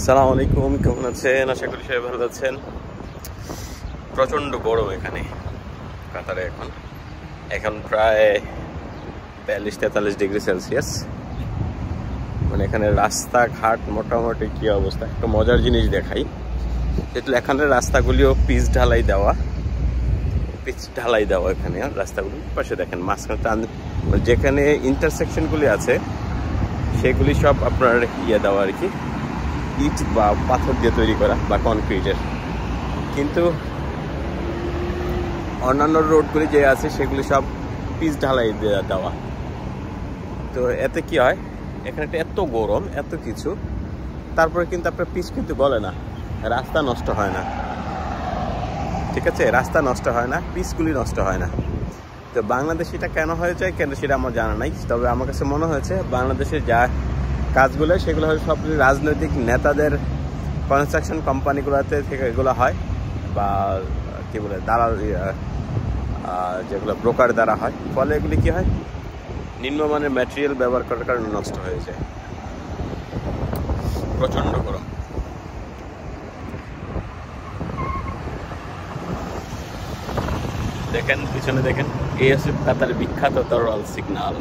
আসসালামু আলাইকুম, কেমন আছেন? আশা করি সবাই ভালো আছেন। প্রচণ্ড গরম এখানে কাতারে। এখন প্রায় 42-43 ডিগ্রি সেলসিয়াস। মানে এখানে রাস্তাঘাট মোটামুটি কি অবস্থা। একটা মজার জিনিস দেখাই, যেহেতু এখানে রাস্তাগুলিও পিচ ঢালাই দেওয়া। এখানে রাস্তাগুলি পাশে দেখেন মাঝখানে যেখানে ইন্টারসেকশনগুলি আছে সেগুলি সব আপনার দেওয়া আর কি, ইট বা পাথর দিয়ে তৈরি করা বা কনক্রিটের। কিন্তু অন্যান্য রোডগুলি যে আছে সেগুলি সব পিচ ঢালাই দেওয়া। তো এতে কি হয়, এখানে এত গরম এত কিছু, তারপরে কিন্তু আপনার পিচ কিন্তু গলে না, রাস্তা নষ্ট হয় না। ঠিক আছে, রাস্তা নষ্ট হয় না, পিচগুলি নষ্ট হয় না। তো বাংলাদেশে এটা কেন হয়ে যায় কেন সেটা আমার জানা নাই। তবে আমার কাছে মনে হয়েছে বাংলাদেশের যা কাজগুলো সেগুলো হয় সব রাজনৈতিক নেতাদের কনস্ট্রাকশন কোম্পানিগুলোতে থেকে এগুলো হয়, বা কী বলে দালাল যেগুলো ব্রোকার দ্বারা হয়। ফলে এগুলি কী হয়, নিম্নমানের ম্যাটেরিয়াল ব্যবহার করার কারণে নষ্ট হয়ে যায়। প্রচণ্ড গরম। দেখেন পিছনে দেখেন, এই হচ্ছে কাতারের বিখ্যাত তরল সিগন্যাল।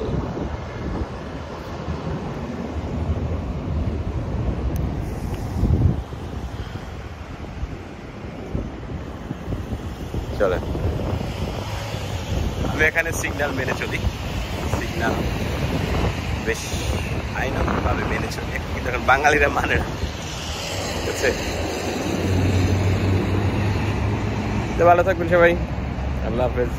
চলেন, আমি এখানে সিগন্যাল মেনে চলি। সিগন্যাল বেশ আইনভাবে মেনে চলি, কিন্তু এখন বাঙালিরা মানে না। ঠিক আছে, তো ভালো থাকবেন সবাই, আল্লাহ হাফেজ।